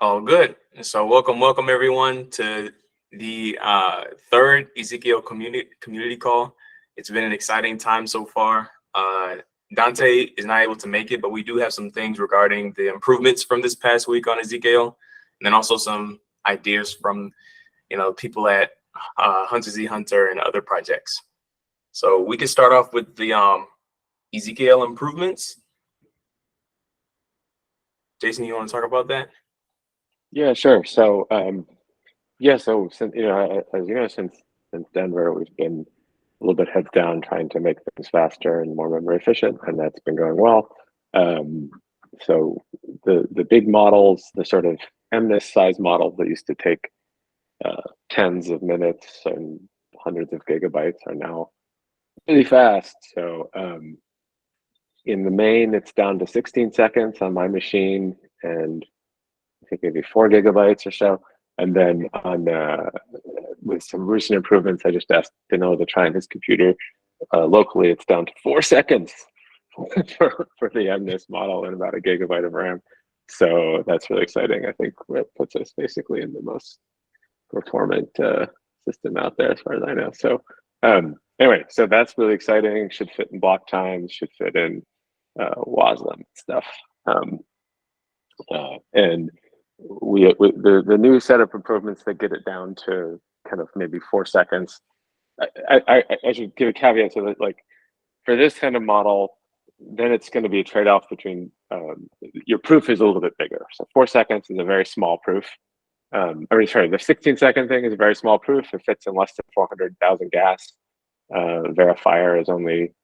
Oh, good. So welcome everyone to the third EZKL community call. It's been an exciting time so far. Dante is not able to make it, but we do have some things regarding the improvements from this past week on EZKL, and then also some ideas from people at Hunter Z Hunter and other projects. So we can start off with the EZKL improvements. Jason, you want to talk about that? Yeah, sure. So, so since Denver, we've been a little bit heads down trying to make things faster and more memory efficient, and that's been going well. So the big models, the sort of MNIST size models that used to take tens of minutes and hundreds of gigabytes are now really fast. So in the main, it's down to 16 seconds on my machine, and I think maybe 4 gigabytes or so. And then on with some recent improvements, I just asked Danilo to try on his computer. Locally, it's down to 4 seconds for the MNIST model and about a gigabyte of RAM. So that's really exciting. I think it puts us basically in the most performant system out there, as far as I know. So anyway, so that's really exciting. Should fit in block times, should fit in WASM stuff. And the new set of improvements that get it down to kind of maybe 4 seconds. I should give a caveat to that, like for this kind of model, then it's going to be a trade-off between your proof is a little bit bigger. So 4 seconds is a very small proof. The 16-second thing is a very small proof. It fits in less than 400,000 gas. Verifier is only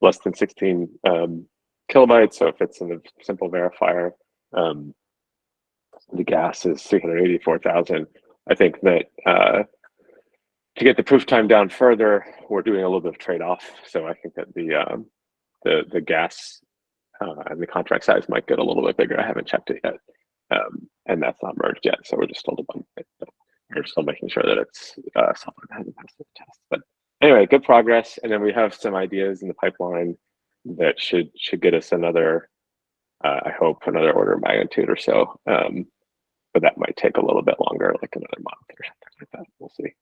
less than 16 kilobytes, so it fits in the simple verifier. The gas is 384,000. I think that to get the proof time down further, we're doing a little bit of trade-off. So I think that the gas and the contract size might get a little bit bigger. I haven't checked it yet, and that's not merged yet. So we're just still debugging it. We're still making sure that it's something that hasn't passed the test. But anyway, good progress. And then we have some ideas in the pipeline that should get us another, I hope, another order of magnitude or so. But that might take a little bit longer, like another month or something like that. We'll see.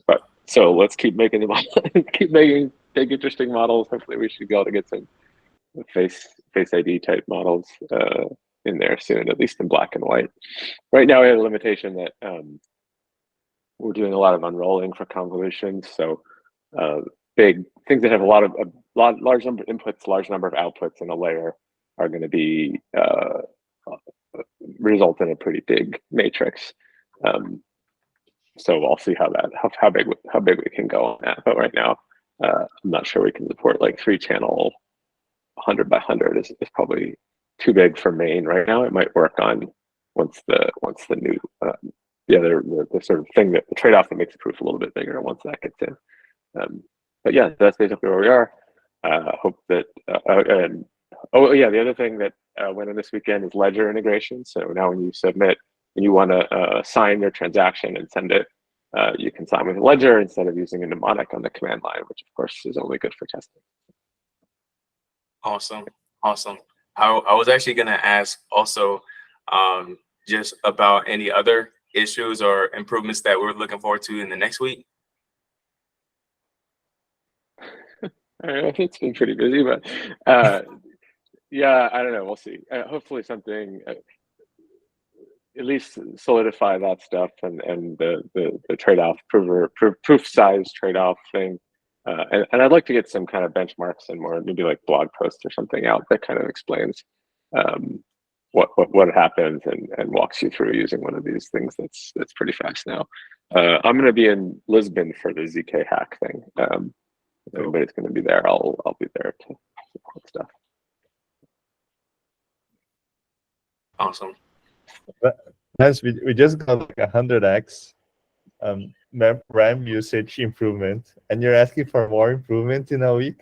But so let's keep making the model, keep making big, interesting models. Hopefully, we should be able to get some face ID type models in there soon, at least in black and white. Right now, we have a limitation that we're doing a lot of unrolling for convolutions. So big things that have a large number of inputs, large number of outputs in a layer are going to be result in a pretty big matrix. So I'll see how big we can go on that. But right now, I'm not sure we can support like 3-channel 100 by 100 is probably too big for main right now. It might work on once the new the sort of thing, that the trade-off that makes the proof a little bit bigger once that gets in. But yeah, that's basically where we are. Hope that the other thing that went in this weekend is ledger integration. So now when you submit and you want to sign your transaction and send it, you can sign with a ledger instead of using a mnemonic on the command line, which of course is only good for testing. Awesome. I was actually going to ask also just about any other issues or improvements that we're looking forward to in the next week. It's been pretty busy, but yeah, I don't know. We'll see. Hopefully something at least solidify that stuff and the trade-off proof size trade-off thing. And I'd like to get some kind of benchmarks and more, maybe like blog posts or something out that kind of explains what happens and walks you through using one of these things that's pretty fast now. I'm going to be in Lisbon for the ZK hack thing. If anybody's going to be there, I'll be there to support stuff. Awesome. Nice. We just got like 100x RAM usage improvement, and you're asking for more improvement in a week.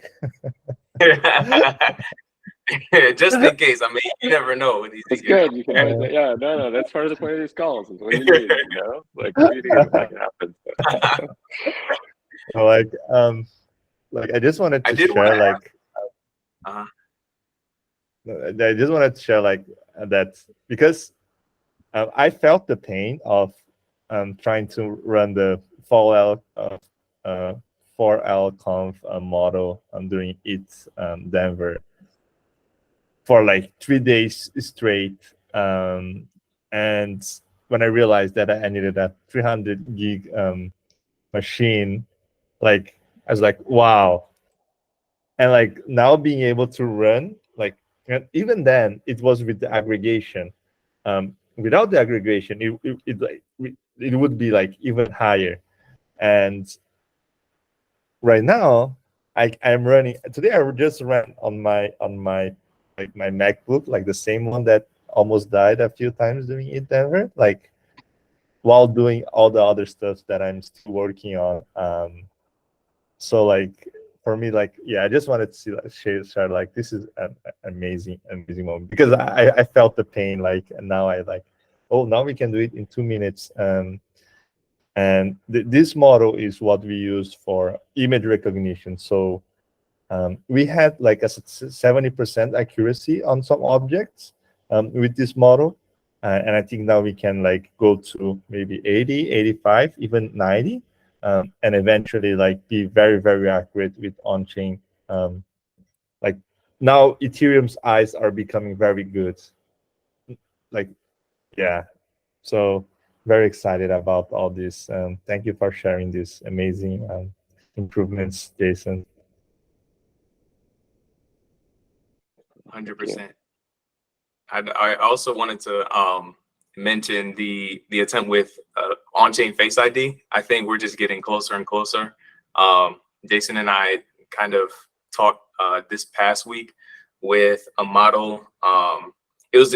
Just in case. I mean, you never know. It's good. You can always, no. That's part of the point of these calls. Is what do you need? Like what do you need when that happens? Like I just wanted to share I just wanted to share like that, because I felt the pain of trying to run the 4L conf model during its Denver for like 3 days straight. And when I realized that I needed a 300 gig machine, like I was like, wow. And like now being able to run, like, and even then it was with the aggregation. Without the aggregation, it would be like even higher. And right now, I'm running today. I just ran on my like my MacBook, like the same one that almost died a few times doing it Denver, like while doing all the other stuff that I'm still working on. So like for me, like I just wanted to see like share like this is an amazing moment, because I felt the pain, like, and now I like, oh, now we can do it in 2 minutes. And this model is what we use for image recognition. So we had like a 70% accuracy on some objects with this model. And I think now we can like go to maybe 80, 85, even 90. And eventually like be very, very accurate with on-chain. Like now Ethereum's eyes are becoming very good. Like, yeah. So very excited about all this. Thank you for sharing these amazing improvements, Jason. 100%. I also wanted to mention the attempt with on-chain Face ID. I think we're just getting closer and closer. Jason and I kind of talked this past week with a model. It was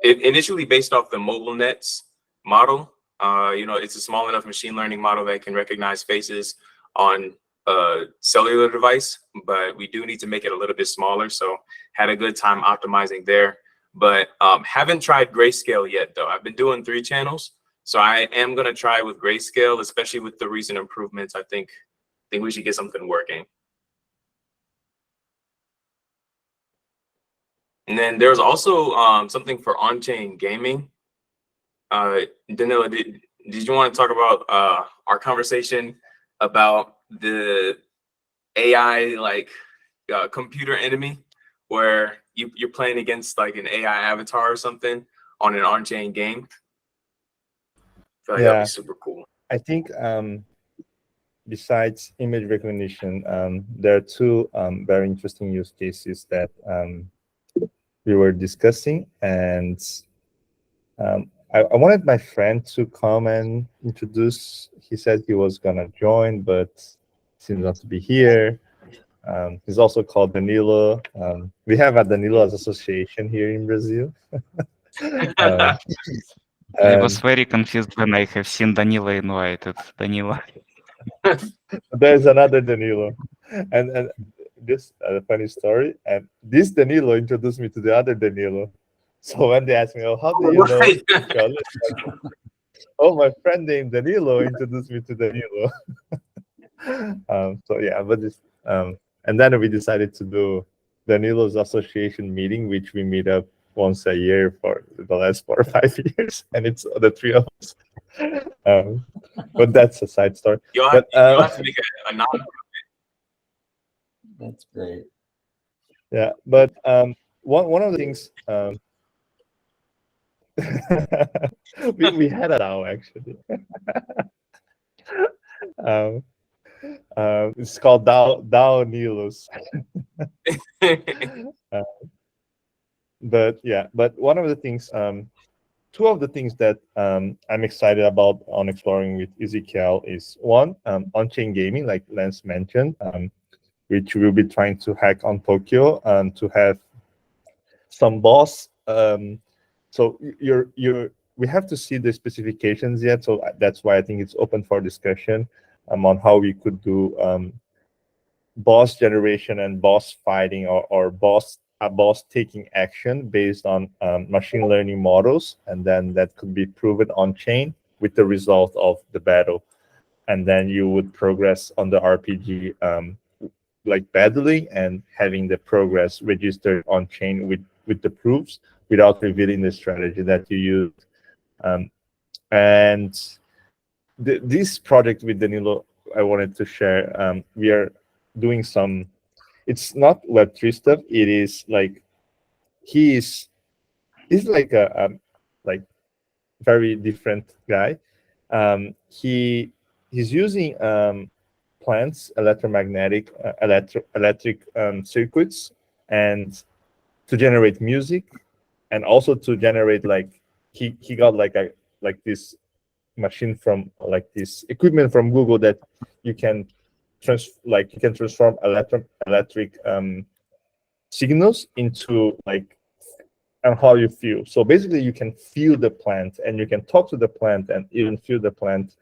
initially based off the MobileNet's model. It's a small enough machine learning model that can recognize faces on a cellular device, but we do need to make it a little bit smaller. So had a good time optimizing there. But haven't tried grayscale yet, though. I've been doing 3 channels, so I am going to try with grayscale, especially with the recent improvements. I think we should get something working. And then there's also something for on-chain gaming. Danilo, did you want to talk about our conversation about the AI like computer enemy, where you're playing against like an AI avatar or something on an on-chain game? I feel like that'd be super cool. I think besides image recognition, there are 2 very interesting use cases that we were discussing, and I wanted my friend to come and introduce. He said he was gonna join, but seems not to be here. He's also called Danilo. We have a Danilo's association here in Brazil. I was very confused when I have seen Danilo invited. Danilo. There's another Danilo, and this a funny story. And this Danilo introduced me to the other Danilo. So when they asked me, "Oh, how do you know each other?" Oh, my friend named Danilo introduced me to Danilo. So yeah, but this, and then we decided to do Danilo's association meeting, which we meet up once a year for the last 4 or 5 years, and it's the 3 of us. But that's a side story. You'll have to make a non-profit. That's great. Yeah, but one of the things we had it out actually. It's called DAO Nilos. But one of the things, 2 of the things that I'm excited about on exploring with EZKL is one, on-chain gaming, like Lance mentioned, which we'll be trying to hack on Tokyo to have some boss. So we have to see the specifications yet. So that's why I think it's open for discussion on how we could do boss generation and boss fighting, or a boss taking action based on machine learning models, and then that could be proven on chain with the result of the battle, and then you would progress on the RPG like battling and having the progress registered on chain with the proofs without revealing the strategy that you used And this project with Danilo, I wanted to share. We are doing some. It's not Web3 stuff. It is like he's like a like very different guy. He's using plants, electromagnetic, electric circuits, and to generate music, and also to generate like he got like this machine from like this equipment from Google that you can transform electric signals into like and how you feel. So basically you can feel the plant and you can talk to the plant and even feel the plant.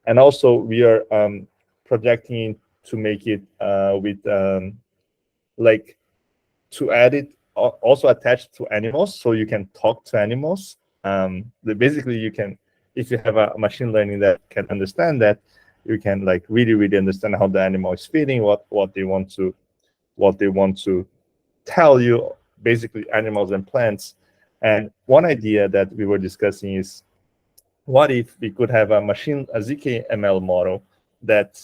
And also we are projecting to make it with like to add it also attached to animals, so you can talk to animals. Basically you can, if you have a machine learning that can understand that, you can like really understand how the animal is feeling, what they want to tell you, basically animals and plants. And one idea that we were discussing is, what if we could have a zkml model that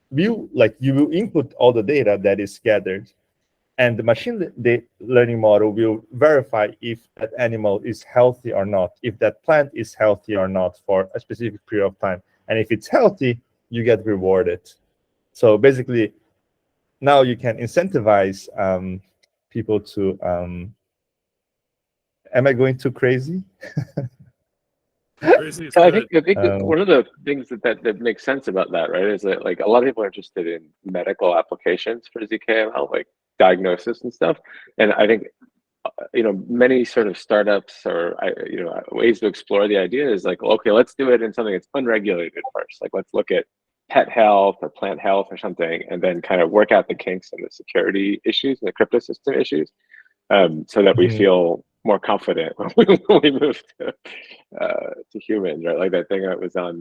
will like, you will input all the data that is gathered, and the learning model will verify if that animal is healthy or not, if that plant is healthy or not for a specific period of time. And if it's healthy, you get rewarded. So basically, now you can incentivize people to. Am I going too crazy? Crazy is I good. think one of the things that makes sense about that, right, is that like a lot of people are interested in medical applications for zkML, like diagnosis and stuff. And I think many sort of startups or ways to explore the idea is like, okay, let's do it in something that's unregulated first. Like let's look at pet health or plant health or something, and then kind of work out the kinks and the security issues and the crypto system issues, so that we feel more confident when we move to humans, right? Like that thing that was on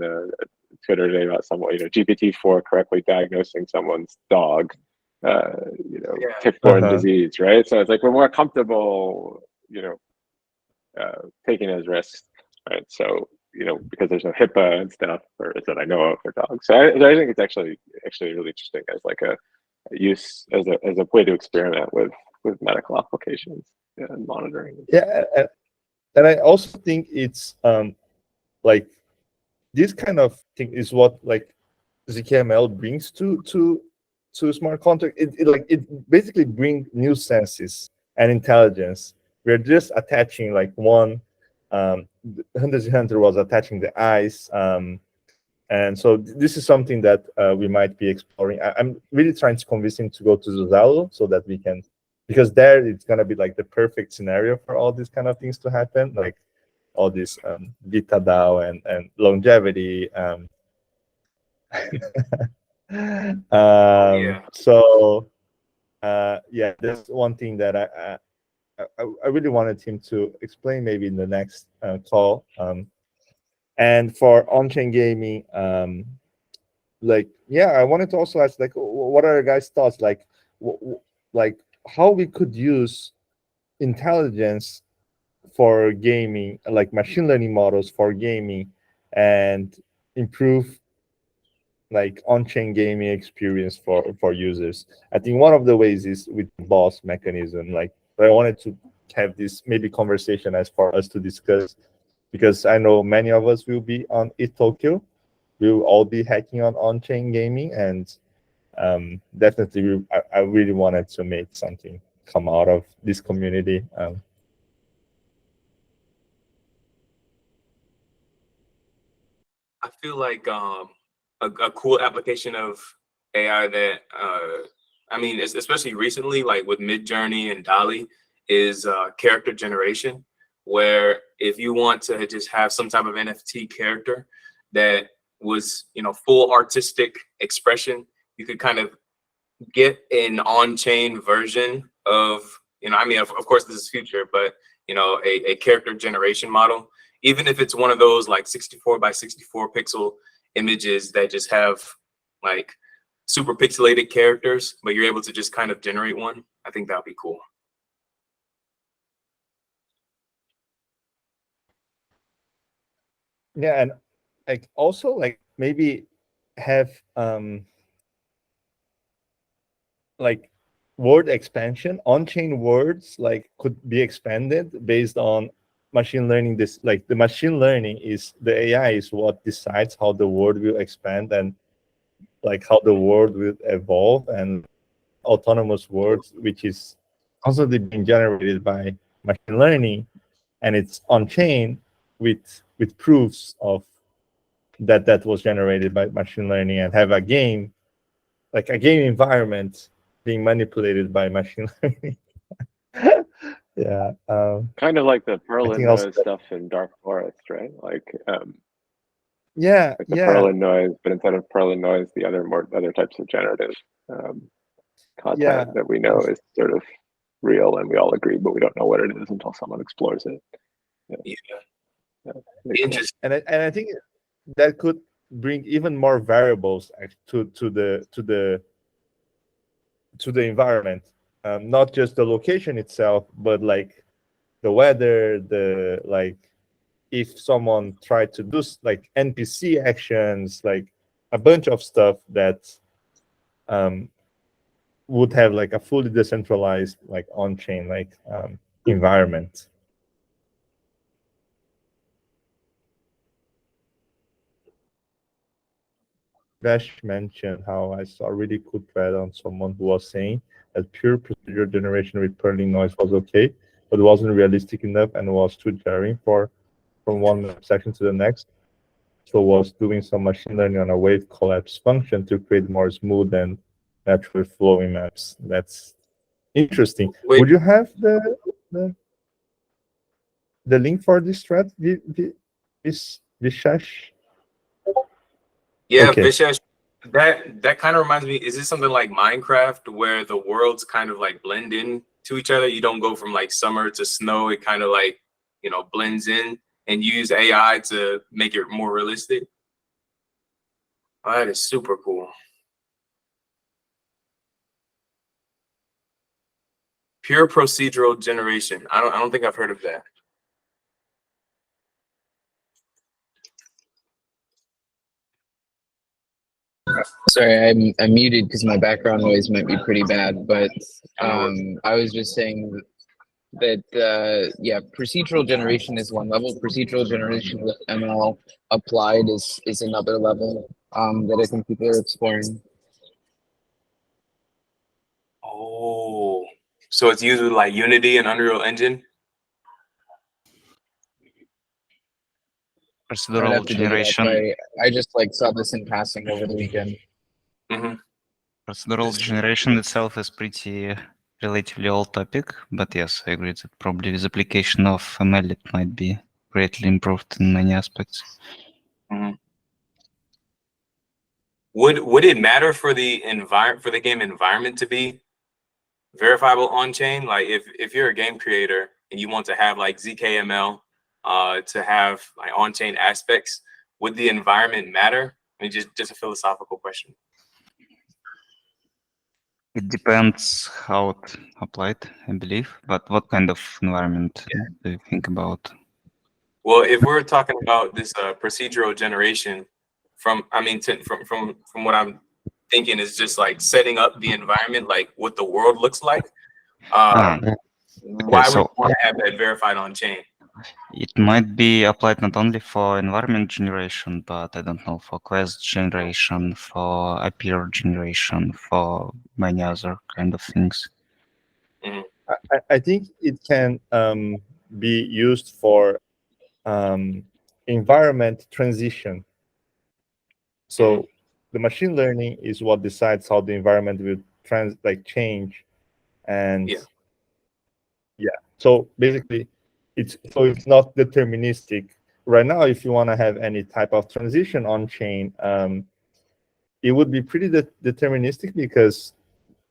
Twitter today about someone, GPT-4 correctly diagnosing someone's dog, tick-borne disease, right? So it's like we're more comfortable, taking those risks, right? So because there's no HIPAA and stuff, or that I know of for dogs. So I think it's actually really interesting as like a use as a way to experiment with medical applications and monitoring. Yeah, and I also think it's like this kind of thing is what like zkML brings to smart contract. It basically brings new senses and intelligence. We're just attaching like one. Hunter was attaching the eyes, and so this is something that we might be exploring. I'm really trying to convince him to go to Zuzalo so that we can, because there it's gonna be like the perfect scenario for all these kind of things to happen, like all this Vita DAO and longevity. So yeah, there's one thing that I really wanted him to explain maybe in the next call. And for on-chain gaming, like, yeah, I wanted to also ask, like, what are your guys' thoughts, like how we could use intelligence for gaming, like machine learning models for gaming, and improve like on-chain gaming experience for users. I think one of the ways is with the boss mechanism. Like, I wanted to have this maybe conversation as for us to discuss, because I know many of us will be on Tokyo. We'll all be hacking on-chain gaming, and definitely I really wanted to make something come out of this community. I feel like a cool application of AI that I mean, especially recently, like with Midjourney and Dali, is character generation, where if you want to just have some type of NFT character that was, full artistic expression, you could kind of get an on-chain version of, I mean, of course this is future, but a character generation model, even if it's one of those like 64 by 64 pixel images that just have like super pixelated characters, but you're able to just kind of generate one. I think that'd be cool. Yeah, and like also like maybe have like word expansion, on-chain words like could be expanded based on machine learning. This like the machine learning is the AI is what decides how the word will expand and like how the word will evolve, and autonomous words which is constantly being generated by machine learning, and it's on chain with proofs of that was generated by machine learning, and have a game like a game environment being manipulated by machine learning. Yeah, Kind of like the I think Perlin also noise stuff in Dark Forest, right? Like yeah, like the yeah, Perlin noise, but instead of Perlin noise, the other types of generative yeah. content that we know is sort of real and we all agree, but we don't know what it is until someone explores it. Yeah, Yeah. yeah, pretty cool. Interesting. And I think that could bring even more variables to the environment, not just the location itself, but like the weather, the like if someone tried to do like NPC actions, like a bunch of stuff that um, would have like a fully decentralized, like on-chain, like environment. Vash mentioned how I saw a really cool thread on someone who was saying that pure procedure generation with Perlin noise was okay, but wasn't realistic enough and was too jarring from one section to the next. So was doing some machine learning on a wave collapse function to create more smooth and naturally flowing maps. That's interesting. Wait, Would you have the, the link for this thread, this Vishash? yeah, Okay. Vishesh, that kind of reminds me, is this something like Minecraft where the worlds kind of like blend in to each other? You don't go from like summer to snow, it kind of like, blends in, and you use AI to make it more realistic? Oh, that is super cool. Pure procedural generation. I don't think I've heard of that. Sorry, I'm muted because my background noise might be pretty bad. But I was just saying that yeah, procedural generation is one level. Procedural generation with ML applied is another level that I think people are exploring. Oh, so it's used with like Unity and Unreal Engine? I'd Procedural have to dig it up. generation. I just like saw this in passing over the weekend. Mm-hmm. Procedural generation itself is pretty relatively old topic, but yes, I agree that probably with application of ML it might be greatly improved in many aspects. Mm-hmm. Would it matter for the game environment to be verifiable on chain? Like if you're a game creator and you want to have like zkml to have like on chain aspects, would the environment matter? I mean, just a philosophical question. It depends how it applied, I believe. But what kind of environment do you think about? Well, if we're talking about this procedural generation, from what I'm thinking is just like setting up the environment, like what the world looks like. Okay, Why would so you want to have that verified on chain? it might be applied not only for environment generation, but I don't know, for quest generation, for appear generation, for many other kind of things. Mhm. I think it can be used for environment transition. So the machine learning is what decides how the environment will change, and yeah. So basically, it's not deterministic. Right now, if you want to have any type of transition on chain, it would be pretty deterministic because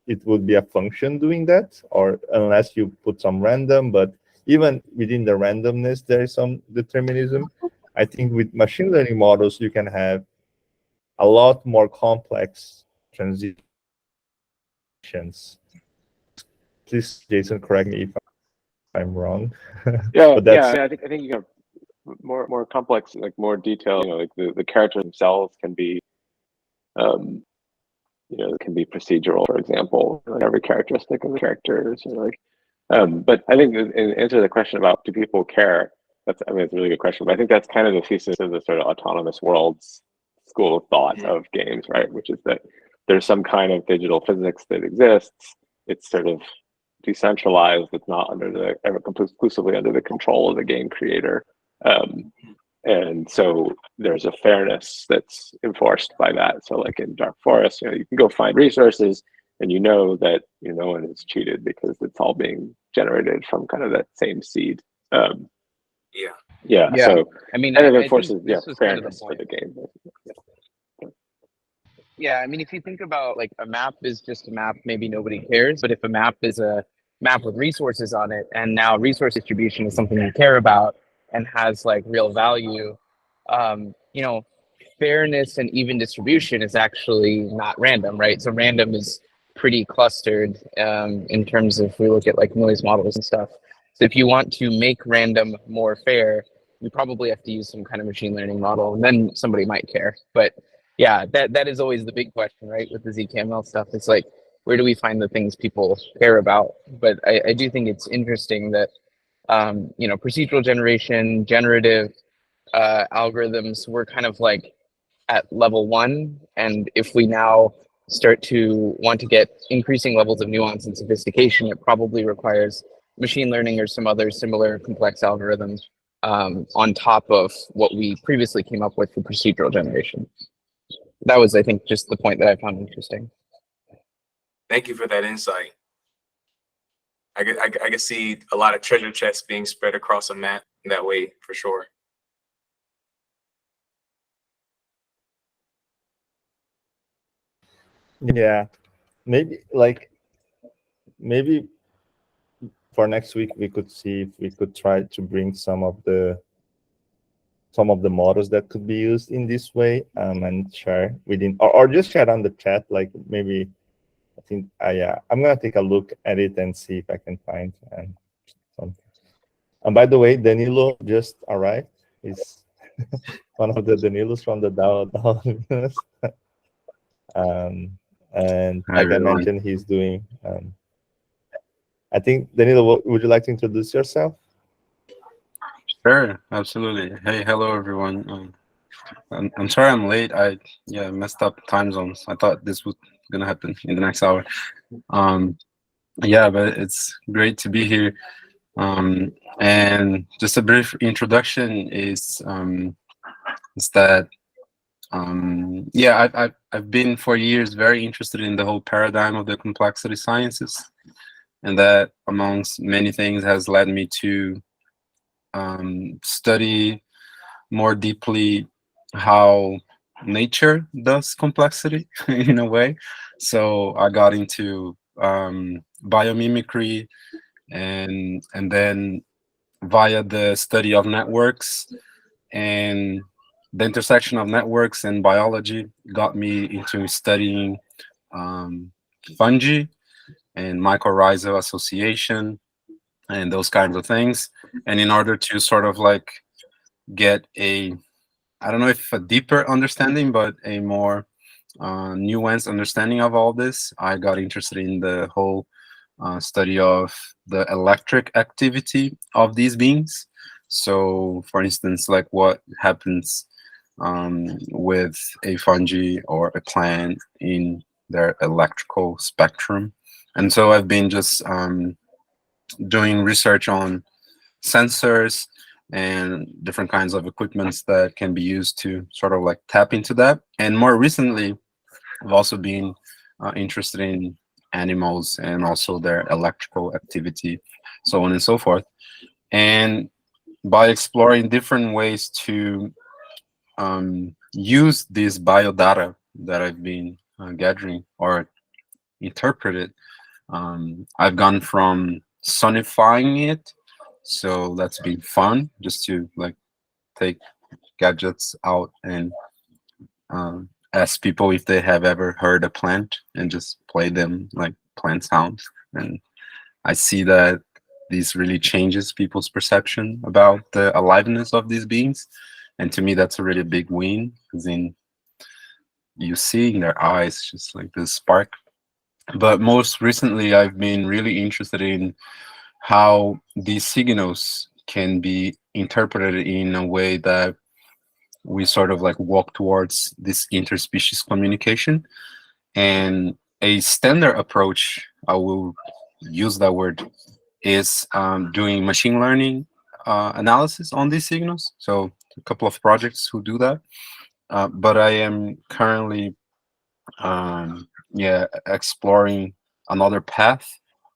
it would be a function doing that, or unless you put some random. But even within the randomness, there is some determinism. I think with machine learning models, you can have a lot more complex transitions. Please, Jason, correct me if I'm wrong. Yeah, But that's I think you got more complex, like more detailed. You know, like the characters themselves can be, you know, can be procedural, for example, like every characteristic of the characters, or like. But I think in answer to the question about do people care, I mean, it's a really good question. But I think that's kind of the thesis of the sort of autonomous worlds school of thought of games, right? Which is that there's some kind of digital physics that exists. It's sort of decentralized. It's not ever exclusively under the control of the game creator. And so there's a fairness that's enforced by that. So like in Dark Forest, you know, you can go find resources and you know that no one is cheated because it's all being generated from kind of that same seed. Yeah. So I mean, kind of I enforces think this was kind of the fairness for point. the game. Yeah, I mean, if you think about like a map is just a map, maybe nobody cares. But if a map is a map with resources on it, and now resource distribution is something you care about and has like real value, you know, fairness and even distribution is actually not random, right? So random is pretty clustered in terms of, we look at like noise models and stuff. So if you want to make random more fair, you probably have to use some kind of machine learning model, and then somebody might care. But yeah, that is always the big question, right? With the zkml stuff, it's like, where do we find the things people care about? But I do think it's interesting that you know, procedural generation, generative algorithms were kind of like at level 1, and if we now start to want to get increasing levels of nuance and sophistication, it probably requires machine learning or some other similar complex algorithms on top of what we previously came up with for procedural generation. That was, I think, just the point that I found interesting. Thank you for that insight. I can see a lot of treasure chests being spread across a map that way, for sure. Yeah, maybe for next week we could see if we could try to bring some of the models that could be used in this way, and share within, or just share on the chat. Like maybe, I think yeah, I'm gonna take a look at it and see if I can find something. And by the way, Danilo just arrived. He's one of the Danilos from the DAO. And Hi, like I everyone. mentioned, he's doing. I think, Danilo, would you like to introduce yourself? Sure, absolutely. Hey, hello, everyone. I'm sorry I'm late. I messed up time zones. I thought this was gonna happen in the next hour. Yeah, but it's great to be here. And just a brief introduction is that yeah, I've been for years very interested in the whole paradigm of the complexity sciences, and that amongst many things has led me to study more deeply how nature does complexity in a way. So I got into biomimicry, and then via the study of networks, and the intersection of networks and biology got me into studying fungi and mycorrhizal association and those kinds of things. And in order to sort of like get a, I don't know if a deeper understanding, but a more nuanced understanding of all this, I got interested in the whole study of the electric activity of these beings. So for instance, like what happens with a fungi or a plant in their electrical spectrum. And so I've been just doing research on sensors and different kinds of equipments that can be used to sort of like tap into that. And more recently, I've also been interested in animals and also their electrical activity, so on and so forth. And by exploring different ways to use this biodata that I've been gathering or interpreted, I've gone from sonifying it. So that's been fun, just to like take gadgets out and ask people if they have ever heard a plant and just play them like plant sounds. And I see that this really changes people's perception about the aliveness of these beings. And to me, that's a really big win, because in you see in their eyes just like this spark. But most recently, I've been really interested in how these signals can be interpreted in a way that we sort of like walk towards this interspecies communication. And a standard approach, I will use that word, is doing machine learning analysis on these signals. So a couple of projects who do that. But I am currently exploring another path,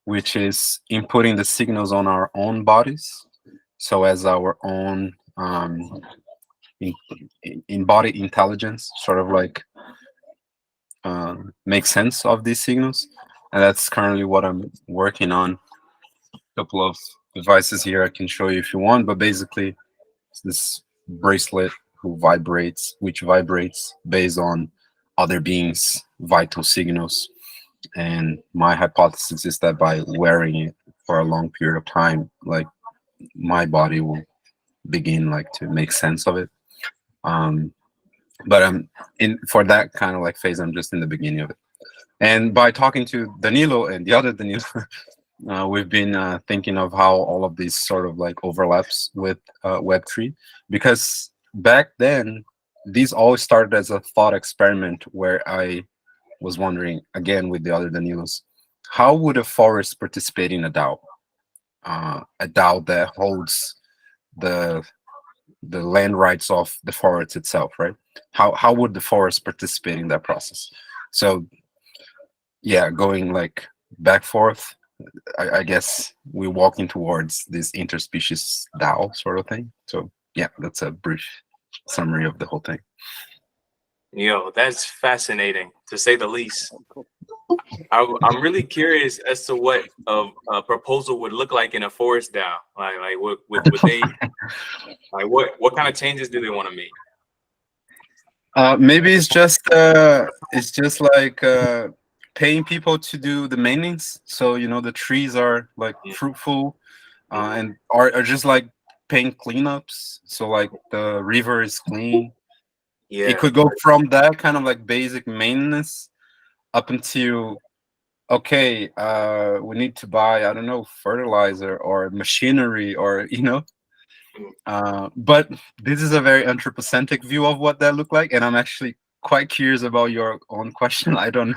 which is inputting the signals on our own bodies. So as our own in body intelligence, sort of like make sense of these signals. And that's currently what I'm working on. A couple of devices here I can show you if you want, but basically it's this bracelet which vibrates based on other beings' vital signals. And my hypothesis is that by wearing it for a long period of time, like my body will begin like to make sense of it. But I'm in for that kind of like phase. I'm just in the beginning of it. And by talking to Danilo and the other Danilo, we've been thinking of how all of these sort of like overlaps with Web3, because back then these all started as a thought experiment where I was wondering, again with the other Danilos, how would a forest participate in a DAO? A DAO that holds the land rights of the forest itself, right? How would the forest participate in that process? So yeah, going like back forth, I guess we're walking towards this interspecies DAO sort of thing. So yeah, that's a brief summary of the whole thing. Yo, that's fascinating to say the least. I'm really curious as to what a proposal would look like in a forest DAO. Like would they like what kind of changes do they want to make? Maybe it's just like paying people to do the maintenance. So you know the trees are like fruitful, and are just like paying cleanups. So like the river is clean. Yeah, It could go from that kind of like basic maintenance up until, okay, we need to buy, I don't know, fertilizer or machinery or, you know. But this is a very anthropocentric view of what that looked like. And I'm actually quite curious about your own question. I don't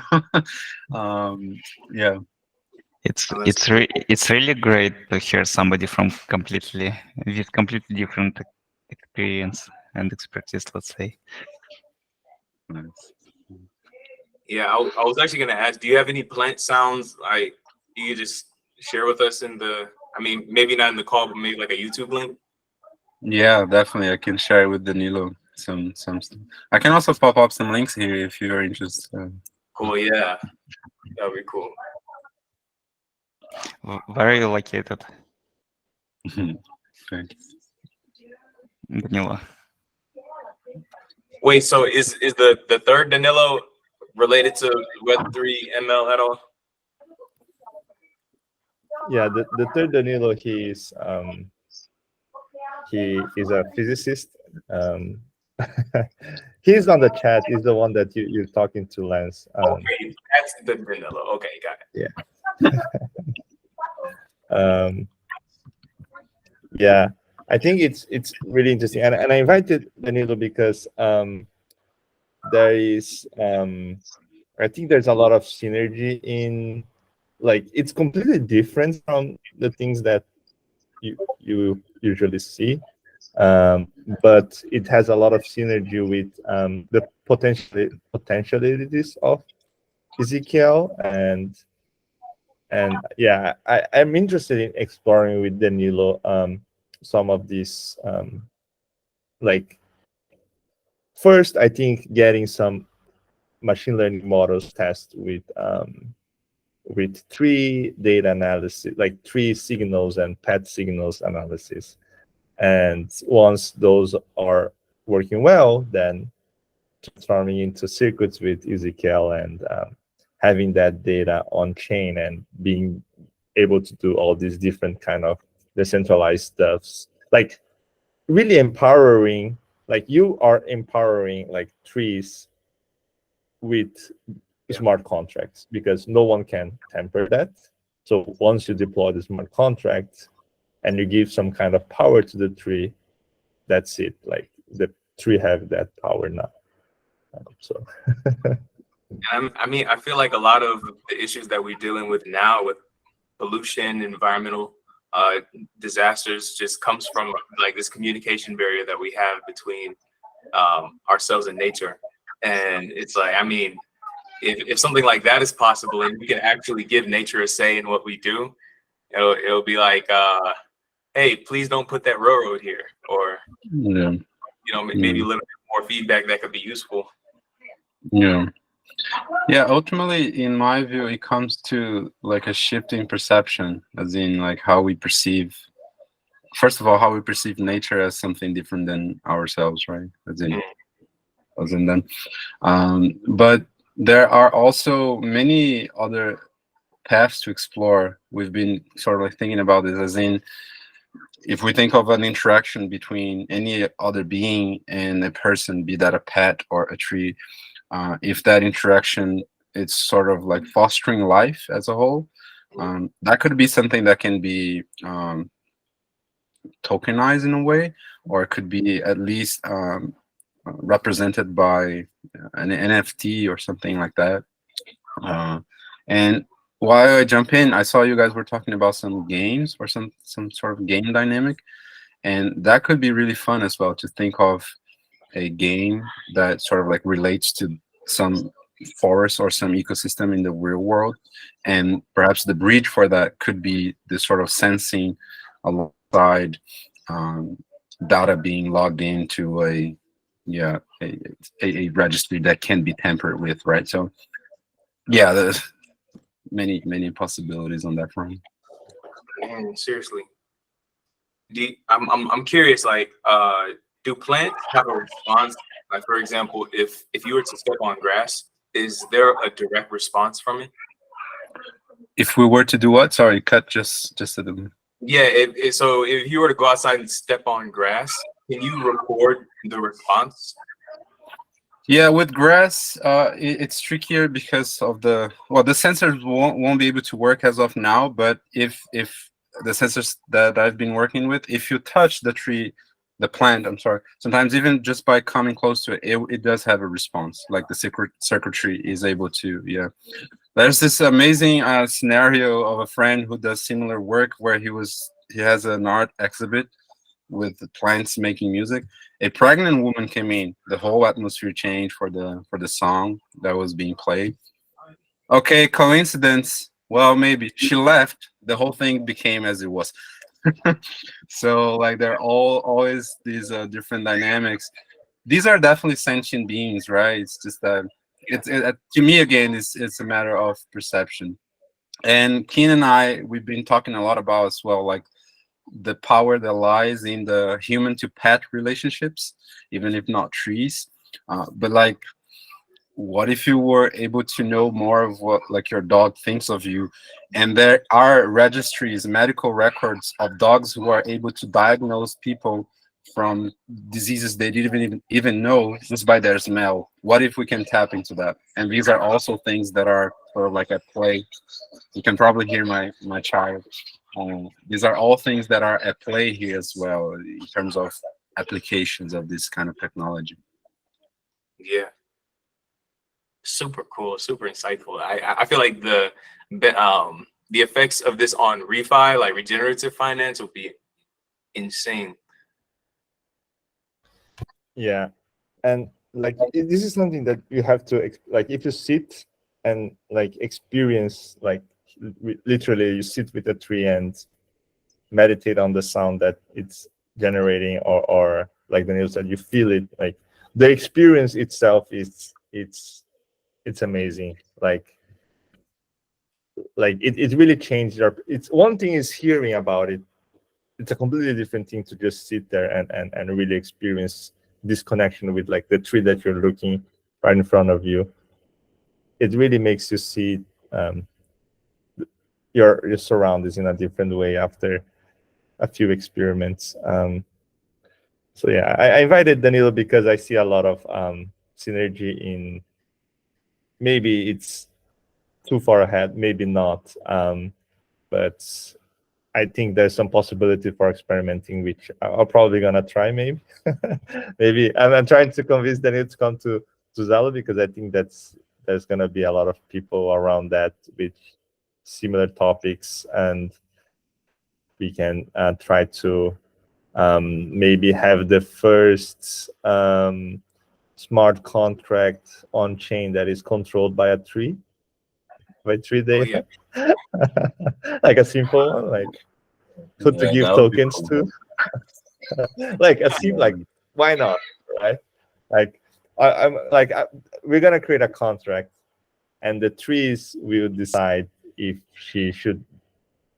know. Yeah. It's really great to hear somebody from completely different experience and expertise, let's say. Nice. yeah. I was actually gonna ask, do you have any plant sounds like you could just share with us in the? I mean, maybe not in the call, but maybe like a YouTube link. Yeah, definitely. I can share with Danilo some stuff. I can also pop up some links here if you're interested. Cool. Yeah, that'd be cool. Where are you located, Thanks. Danilo? Wait, so is the third Danilo related to Web3 ML at all? Yeah, the third Danilo, he is a physicist. He's on the chat. He's the one that you're talking to, Lance. Okay, that's the Danilo. Okay, got it. Yeah. Yeah, I think it's really interesting, and I invited Danilo because there is I think there's a lot of synergy in, like, it's completely different from the things that you usually see, but it has a lot of synergy with the potentialities of EZKL, and yeah, I'm interested in exploring with Danilo some of these, like, first I think getting some machine learning models test with tree data analysis, like tree signals and pet signals analysis, and once those are working well, then transforming into circuits with EZKL and having that data on chain and being able to do all these different kind of decentralized stuffs, like really empowering, like you are empowering like trees with smart contracts, because no one can tamper that. So once you deploy the smart contract and you give some kind of power to the tree, that's it. Like the tree have that power now. So I mean, I feel like a lot of the issues that we're dealing with now with pollution, environmental disasters, just comes from like this communication barrier that we have between ourselves and nature. And it's like, I mean, if something like that is possible and we can actually give nature a say in what we do, it'll be like, hey, please don't put that railroad here, or Yeah. you know, maybe a little bit more feedback that could be useful. Yeah. Yeah, ultimately, in my view, it comes to like a shift in perception, as in like how we perceive, first of all, how we perceive nature as something different than ourselves, right? As in them. But there are also many other paths to explore. We've been sort of like thinking about this, as in, if we think of an interaction between any other being and a person, be that a pet or a tree, if that interaction is sort of like fostering life as a whole, that could be something that can be tokenized in a way, or it could be at least represented by an NFT or something like that. And while I jump in, I saw you guys were talking about some games or some sort of game dynamic, and that could be really fun as well, to think of a game that sort of like relates to some forest or some ecosystem in the real world, and perhaps the bridge for that could be this sort of sensing alongside data being logged into a registry that can be tampered with, right? So yeah, there's many possibilities on that front. Man, seriously. I'm curious, like, do plants have a response? Like, for example, if you were to step on grass, is there a direct response from it? If we were to do what? Sorry, cut just a little. Yeah, so if you were to go outside and step on grass, can you record the response? Yeah, with grass, it's trickier because of the sensors won't be able to work as of now. But if the sensors that I've been working with, if you touch the tree, the plant, I'm sorry, sometimes even just by coming close to it, it does have a response. Like the circuitry is able to, yeah. There's this amazing scenario of a friend who does similar work where he has an art exhibit with the plants making music. A pregnant woman came in. The whole atmosphere changed for the song that was being played. Okay, coincidence? Well, maybe. She left. The whole thing became as it was. So like there are always these different dynamics. These are definitely sentient beings, right? It's just that to me again, it's a matter of perception. And Keen and I, we've been talking a lot about as well, like the power that lies in the human to pet relationships, even if not trees. But like, what if you were able to know more of what like your dog thinks of you? And there are registries, medical records of dogs who are able to diagnose people from diseases they didn't even know just by their smell. What if we can tap into that? And these are also things that are sort of like at play. You can probably hear my child. These are all things that are at play here as well in terms of applications of this kind of technology. Yeah. Super cool, super insightful. I feel like the effects of this on refi, like regenerative finance, will be insane. yeah, and like this is something that you have to like, if you sit and like experience, like literally you sit with a tree and meditate on the sound that it's generating, or like the news that you feel it, like the experience itself is it's amazing. Like it really changed our, it's one thing is hearing about it, it's a completely different thing to just sit there and really experience this connection with like the tree that you're looking right in front of you. It really makes you see your surroundings in a different way after a few experiments. So yeah, I invited Danilo because I see a lot of synergy in, maybe it's too far ahead, maybe not, but I think there's some possibility for experimenting, which I'm probably gonna try. Maybe, maybe I'm trying to convince Danilo to come to Zalo, because I think there's gonna be a lot of people around that with similar topics, and we can try to maybe have the first smart contract on chain that is controlled by a tree, by tree data. yeah. Like a simple one, like who to Yeah, give that would be tokens cool. to. Like a sim, like why not, right? Like I'm like we're gonna create a contract, and the trees will decide if she should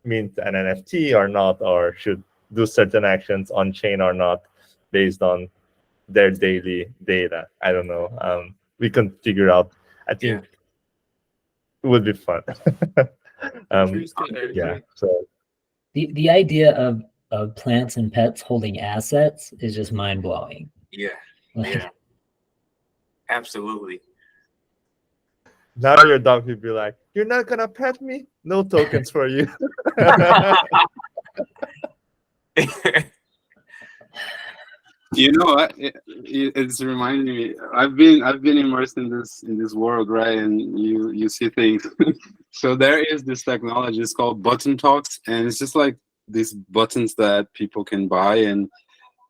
mint an NFT or not, or should do certain actions on chain or not, based on their daily data. I don't know. We can figure out. I think it would be fun. Yeah. So The idea of plants and pets holding assets is just mind blowing. Yeah, Like, yeah, absolutely. now your dog will be like, "You're not gonna pet me? No tokens for you." You know what? It's reminding me. I've been immersed in this world, right? And you see things. So there is this technology. It's called button talks, and it's just like these buttons that people can buy, and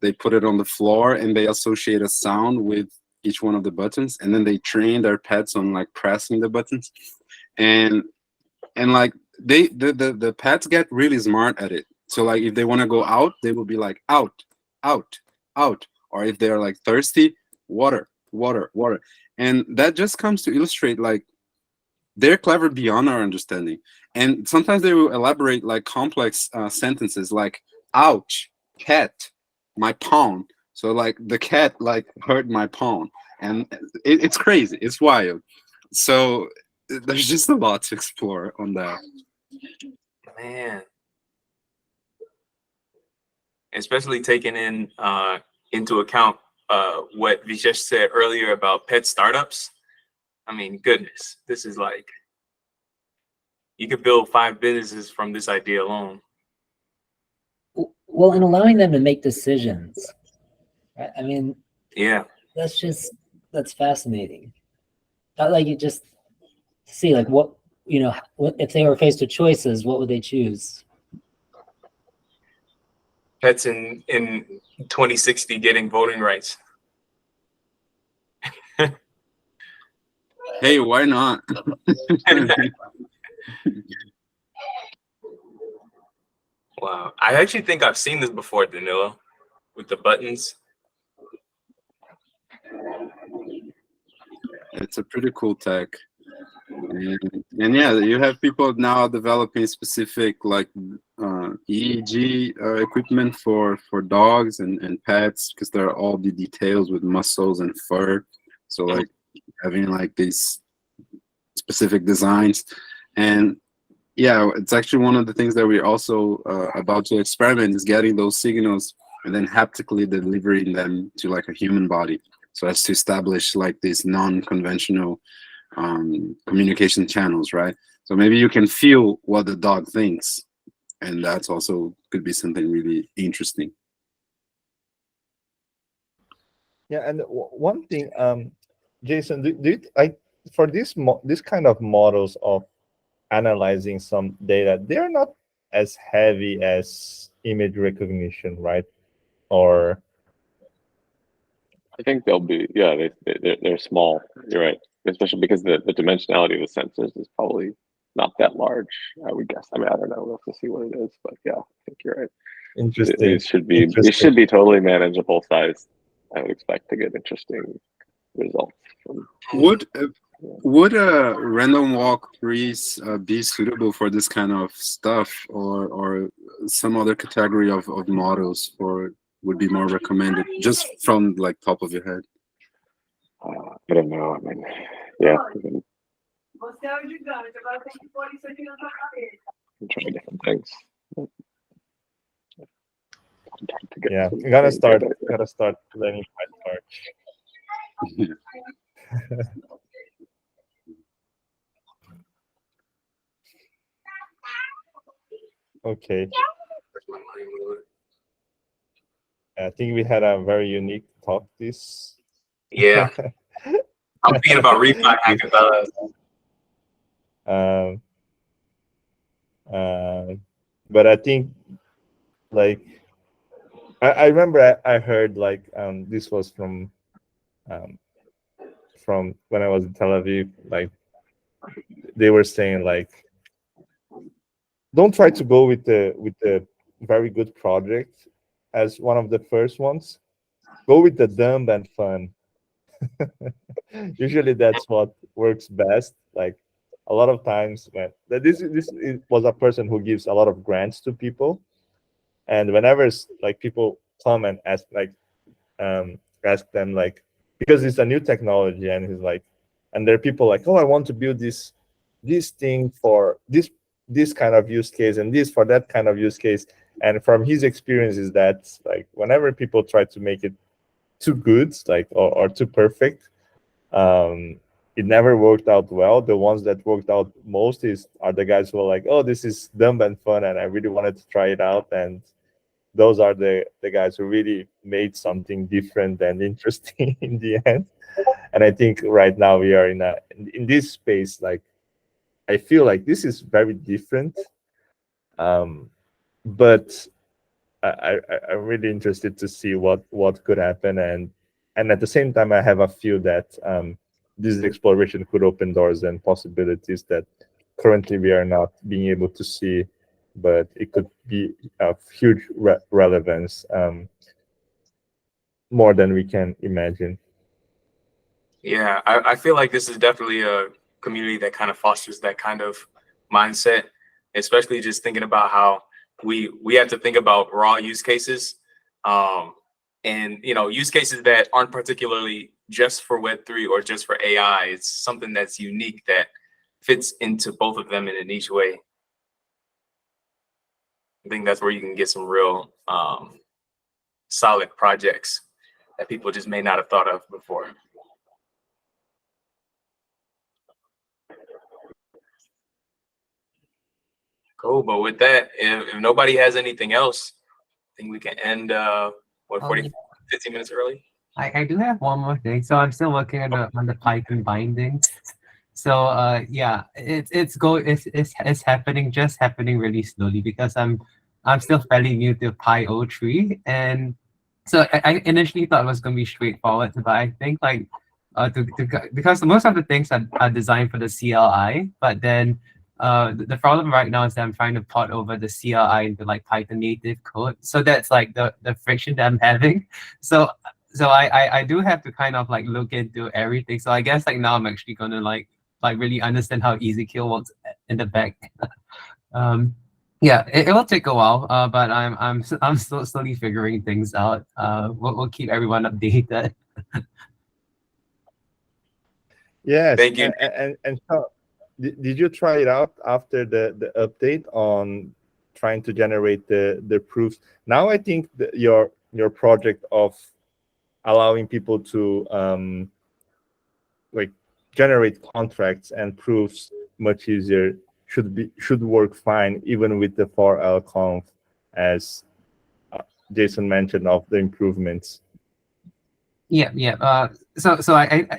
they put it on the floor, and they associate a sound with each one of the buttons, and then they train their pets on like pressing the buttons, and like the pets get really smart at it. So like if they want to go out, they will be like out, out, out, or if they are like thirsty, water, water, water. And that just comes to illustrate like they're clever beyond our understanding. And sometimes they will elaborate like complex sentences like ouch, cat, my pawn. So like the cat like hurt my pawn, and it's crazy, it's wild. So there's just a lot to explore on that. Man, especially taking in into account what we just said earlier about pet startups. I mean, goodness, this is like you could build 5 businesses from this idea alone. well, and allowing them to make decisions. Right? I mean, Yeah, that's fascinating. Like you just see like what if they were faced with choices, what would they choose? pets in 2060 getting voting rights. Hey, why not? Wow, I actually think I've seen this before, Danilo, with the buttons. It's a pretty cool tech. And yeah, you have people now developing specific like EEG equipment for dogs and pets, because there are all the details with muscles and fur. So like having like these specific designs. And yeah, it's actually one of the things that we're also about to experiment, is getting those signals and then haptically delivering them to like a human body, so as to establish like these non-conventional communication channels, right? So maybe you can feel what the dog thinks, and that's also could be something really interesting. Yeah, and one thing, Jason, for this kind of models of analyzing some data, they're not as heavy as image recognition, right? Or I think they'll be, yeah, they're small. You're right, especially because the dimensionality of the sensors is probably not that large, I would guess. I mean, I don't know. We'll have to see what it is, but yeah, I think you're right. interesting. These should be totally manageable size. I would expect to get interesting results from. Would a random walk trees be suitable for this kind of stuff, or some other category of models for would be more recommended, just from like top of your head? I don't know. I mean, yeah. try different things. Yeah, gotta start learning PyTorch. Okay. I think we had a very unique talk this. Yeah. I'm thinking about refi hackathons. But I think like I remember I heard like this was from when I was in Tel Aviv, like they were saying like don't try to go with the very good project as one of the first ones. Go with the dumb and fun. Usually that's what works best. Like a lot of times when was a person who gives a lot of grants to people, and whenever like people come and ask them like because it's a new technology and he's like and there are people like, oh, I want to build this thing for this kind of use case and this for that kind of use case. And from his experience is that like whenever people try to make it too good, like or too perfect, it never worked out well. The ones that worked out most are the guys who are like, oh, this is dumb and fun and I really wanted to try it out. And those are the guys who really made something different and interesting in the end. And I think right now we are in this space, like I feel like this is very different. But I'm really interested to see what could happen, and at the same time, I have a feel that this exploration could open doors and possibilities that currently we are not being able to see, but it could be of huge relevance, more than we can imagine. Yeah, I feel like this is definitely a community that kind of fosters that kind of mindset, especially just thinking about how we have to think about raw use cases, and use cases that aren't particularly just for Web3 or just for AI. It's something that's unique that fits into both of them in a niche way. I think that's where you can get some real solid projects that people just may not have thought of before. Cool, but with that, if nobody has anything else, I think we can end 15 minutes early. I do have one more thing. So I'm still working on the Python bindings. So yeah, it's happening, just happening really slowly because I'm still fairly new to Py03, and so I initially thought it was gonna be straightforward, but I think like because most of the things are designed for the CLI, but then the problem right now is that I'm trying to port over the CLI into like Python native code. So that's like the friction that I'm having. So I do have to kind of like look into everything. So I guess like now I'm actually gonna like really understand how EZKL works in the back. Yeah, it will take a while, but I'm still slowly figuring things out. We'll keep everyone updated. Yes, Thank you. and so, did you try it out after the update on trying to generate the proofs? Now I think your project of allowing people to like generate contracts and proofs much easier should work fine even with the 4L as Jason mentioned of the improvements. Yeah. So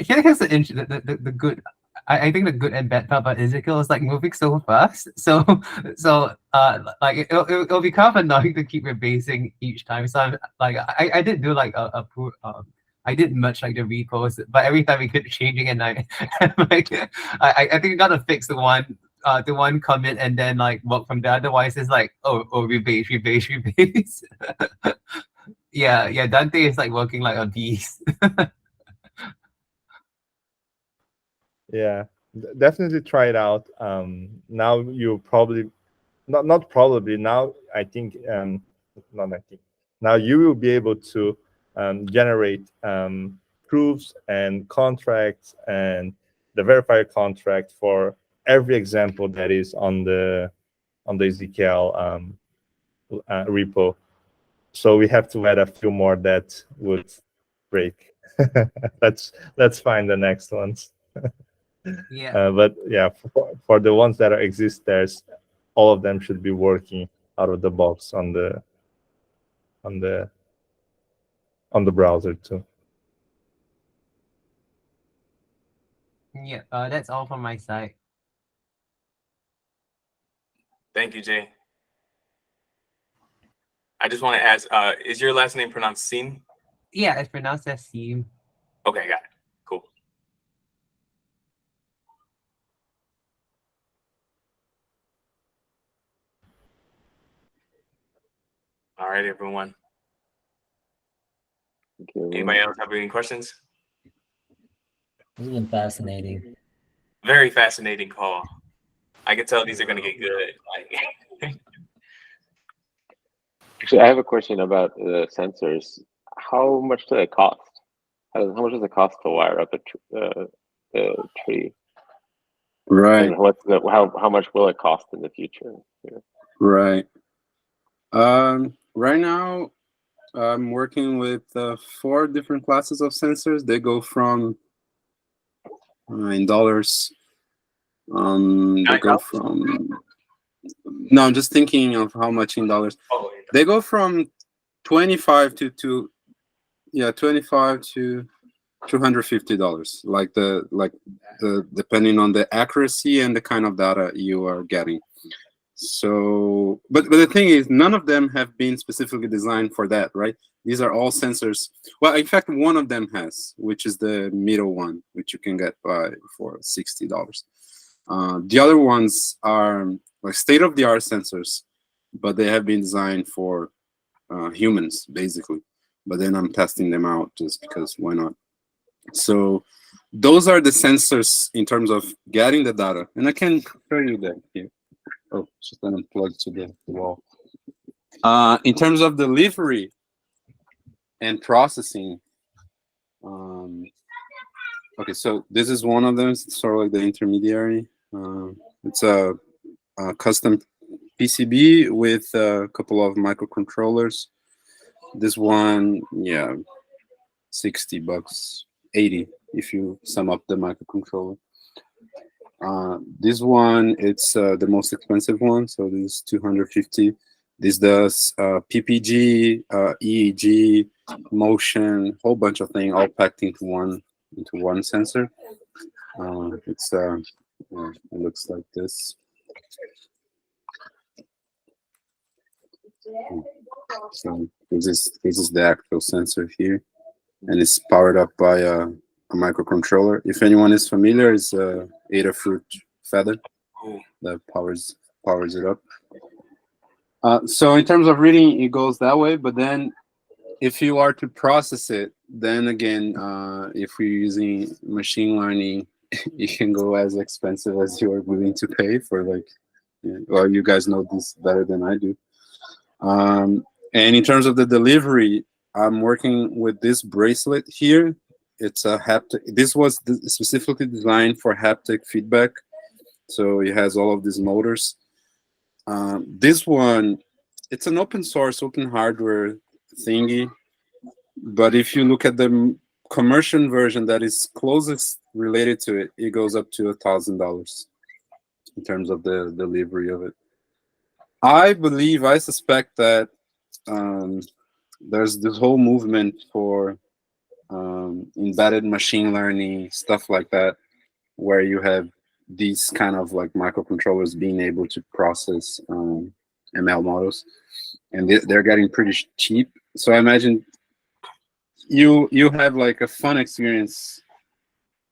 here's the good. I think the good and bad part about EZKL is like moving so fast. So like it'll be kind of annoying to keep rebasing each time. So I'm like I did do like I did merge like the repos, but every time we keep changing and I like I think I gotta fix the one commit and then like work from there. Otherwise it's like rebase. Yeah, Dante is like working like a beast. Yeah, definitely try it out. Now you probably not probably now I think not I think now you will be able to generate proofs and contracts and the verifier contract for every example that is on the the EZKL repo. So we have to add a few more that would break. let's find the next ones. Yeah. But yeah, for the ones that exist, all of them should be working out of the box on the browser too. Yeah, that's all from my side. Thank you, Jay. I just want to ask, is your last name pronounced Seam? Yeah, it's pronounced as Seam. Okay, got it. Cool. All right, everyone. Thank you, everyone. Anybody else have any questions? This has been fascinating. Very fascinating call. I can tell these are going to get good. Like, Actually, I have a question about the sensors. How much do they cost? How much does it cost to wire up a tree? Right. And what's how much will it cost in the future? Yeah. Right. Right now, I'm working with 4 different classes of sensors. They go from in dollars. They go from. No, I'm just thinking of how much in dollars. oh, They go from 25 to $25 to $250. Like the depending on the accuracy and the kind of data you are getting. So, but the thing is, none of them have been specifically designed for that, right? These are all sensors. Well, in fact, one of them has, which is the middle one, which you can get for $60. The other ones are like state-of-the-art sensors, but they have been designed for humans, basically. But then I'm testing them out just because why not? So those are the sensors in terms of getting the data. And I can show you that here. Oh, just unplugged to the wall. In terms of delivery and processing, okay, so this is one of them. It's sort of like the intermediary. It's a custom PCB with a couple of microcontrollers. This one, yeah, $60, 80 if you sum up the microcontroller. This one, it's the most expensive one, so this is $250. This does PPG, EEG, motion, whole bunch of things all packed into one sensor. It looks like this. So this is the actual sensor here, and it's powered up by a microcontroller. If anyone is familiar, it's a Adafruit Feather that powers it up. So in terms of reading, it goes that way. But then, if you are to process it, then again, if we're using machine learning, it can go as expensive as you are willing to pay for. Like, well, you guys know this better than I do. And in terms of the delivery, I'm working with this bracelet here. It's a haptic. This was specifically designed for haptic feedback, so it has all of these motors. This one, it's an open source, open hardware thingy, but if you look at the commercial version that is closest related to it, it goes up to $1,000 in terms of the delivery of it. I suspect that there's this whole movement for embedded machine learning, stuff like that, where you have these kind of like microcontrollers being able to process ML models, and they're getting pretty cheap. So I imagine you have like a fun experience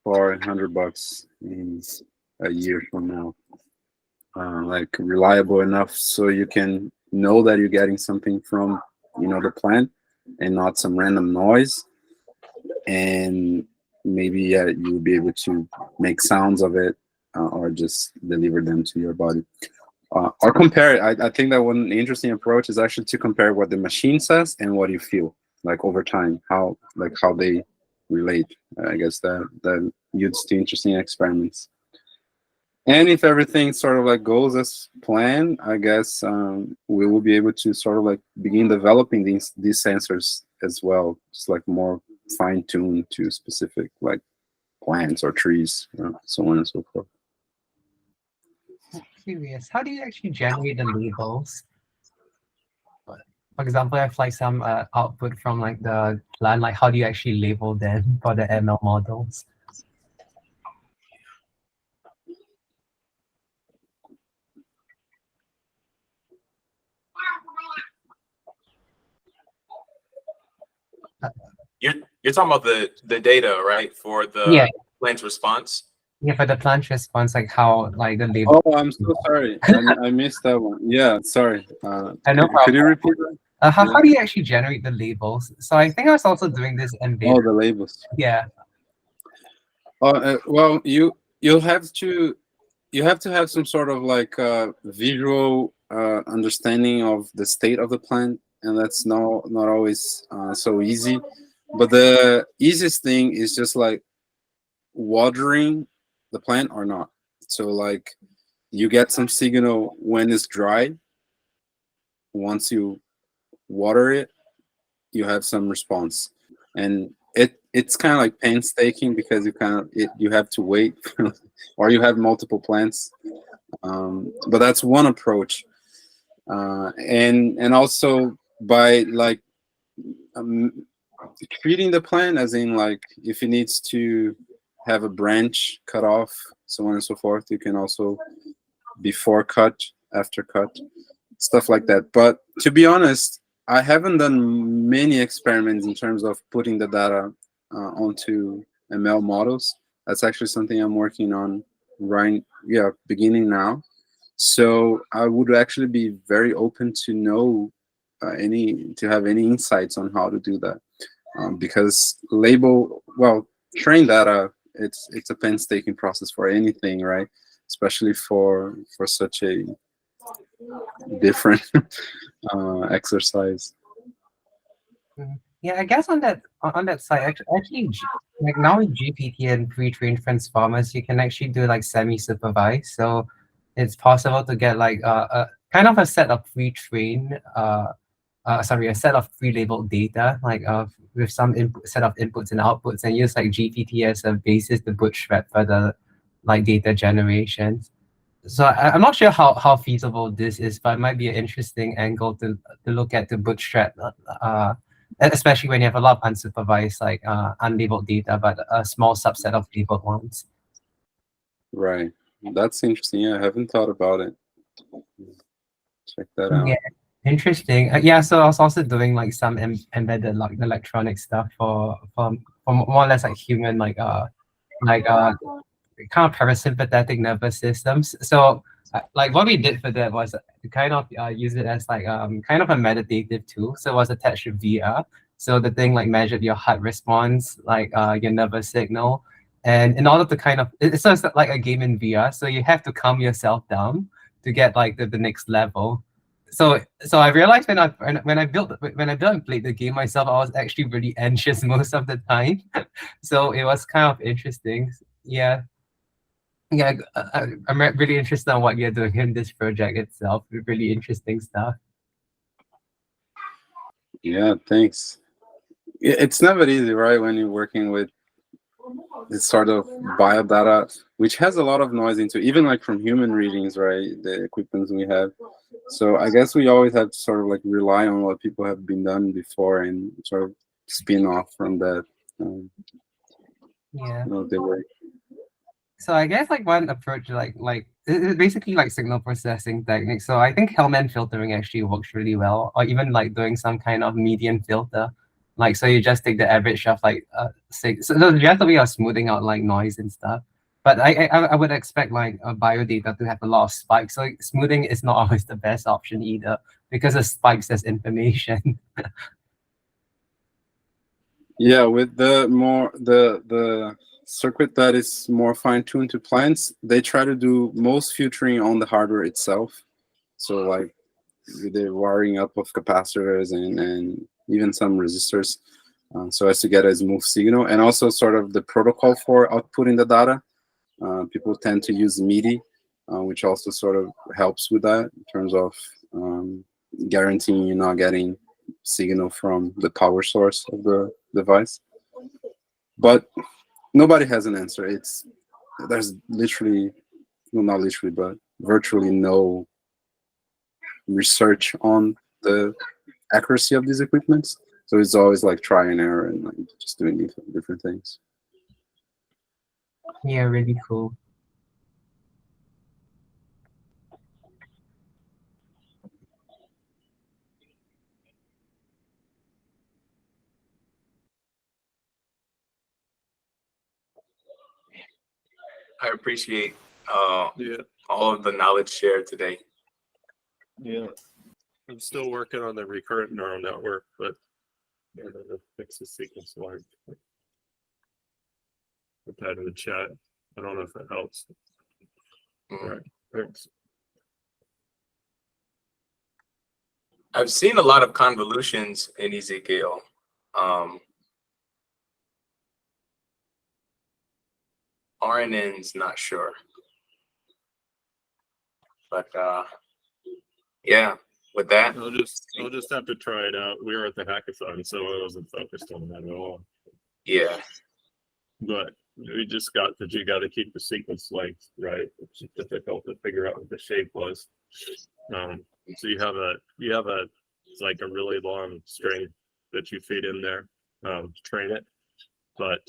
for $100 in a year from now, like reliable enough so you can know that you're getting something from the plant and not some random noise. And maybe you'll be able to make sounds of it or just deliver them to your body. Or compare it. I think that one interesting approach is actually to compare what the machine says and what you feel like over time, how they relate. I guess that leads to interesting experiments. And if everything sort of like goes as planned, I guess we will be able to sort of like begin developing these sensors as well. It's like more fine-tuned to specific like plants or trees, so on and so forth. Curious, how do you actually generate the labels? For example, I have like some output from like the plant, like how do you actually label them for the ML models? You're talking about the data, right, for the plant's response? Yeah, for the plant response, like how like the label. Oh, I'm so sorry. I missed that one. Yeah, sorry. No Could you repeat that? How do you actually generate the labels? So I think I was also doing this in beta. Oh, the labels. Yeah. Well, you'll have to have some sort of like visual understanding of the state of the plant, and that's not always so easy. But the easiest thing is just like watering the plant or not. So like you get some signal when it's dry. Once you water it, you have some response, and it's kind of like painstaking because you have to wait or you have multiple plants, but that's one approach, and also by like treating the plant, as in like if it needs to have a branch cut off, so on and so forth, you can also before cut, after cut, stuff like that. But to be honest, I haven't done many experiments in terms of putting the data onto ML models. That's actually something I'm working on beginning now. So I would actually be very open to know to have any insights on how to do that, because train data, it's a painstaking process for anything, right? Especially for such a different exercise. Yeah, I guess on that side, actually, like now with GPT and pre-trained transformers, you can actually do like semi-supervised. So it's possible to get like a kind of a set of pre-trained, a set of pre-labeled data, like with some set of inputs and outputs, and use like GPT as a basis to bootstrap for the like data generation. So I'm not sure how feasible this is, but it might be an interesting angle to look at to bootstrap, especially when you have a lot of unsupervised, like unlabeled data, but a small subset of labeled ones. Right. That's interesting. Yeah, I haven't thought about it. Check that out. Yeah, interesting. Yeah, so I was also doing like some embedded like electronic stuff for more or less like human kind of parasympathetic nervous systems. So like what we did for that was to kind of use it as like kind of a meditative tool. So it was attached to VR. So the thing like measured your heart response, like your nervous signal. And in order to kind of, it's just like a game in VR. So you have to calm yourself down to get like the next level. So I realized when I built and played the game myself, I was actually really anxious most of the time. So it was kind of interesting. Yeah. Yeah, I'm really interested in what you're doing in this project itself. Really interesting stuff. Yeah, thanks. It's never easy, right, when you're working with this sort of bio data, which has a lot of noise into it, even like from human readings, right, the equipment we have. So I guess we always have to sort of like rely on what people have been done before and sort of spin off from that. Yeah. The work. So I guess like one approach, like it's basically like signal processing techniques. So I think Hellman filtering actually works really well, or even like doing some kind of median filter. Like, so you just take the average of like so just a way of smoothing out like noise and stuff. But I would expect like bio data to have a lot of spikes. So smoothing is not always the best option either, because it spikes as information. Yeah, with the circuit that is more fine-tuned to plants, they try to do most filtering on the hardware itself. So like the wiring up of capacitors and even some resistors, so as to get a smooth signal, and also sort of the protocol for outputting the data. People tend to use MIDI, which also sort of helps with that in terms of guaranteeing you're not getting signal from the power source of the device. But nobody has an answer. There's literally, well, not literally, but virtually no research on the accuracy of these equipments. So it's always like try and error and like just doing different things. Yeah, really cool. I appreciate Yeah, all of the knowledge shared today. yeah. I'm still working on the recurrent neural network, but I don't know to fix the sequence line. Put that in the chat. I don't know if that helps. All right, thanks. I've seen a lot of convolutions in EZKL. RNN's not sure. But yeah, with that. I'll just have to try it out. We were at the hackathon, so I wasn't focused on that at all. Yeah. But we just got that you got to keep the sequence length right. It's difficult to figure out what the shape was. So you have it's like a really long string that you feed in there to train it, but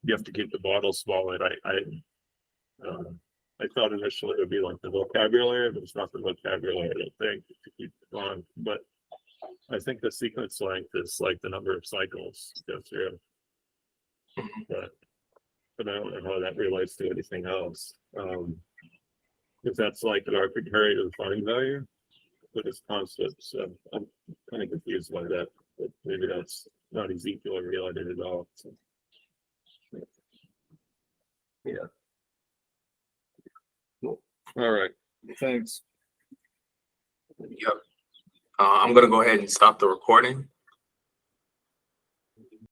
you have to keep the model small. And I thought initially it would be like the vocabulary, but it's not the vocabulary. I don't think to keep it long, but I think the sequence length is like the number of cycles to go through. But I don't know how that relates to anything else. If that's like an arbitrary to the find value, but it's constant. So I'm kind of confused by that. But maybe that's not EZKL related at all. So, yeah. Cool. All right. Thanks. Yep. I'm gonna go ahead and stop the recording.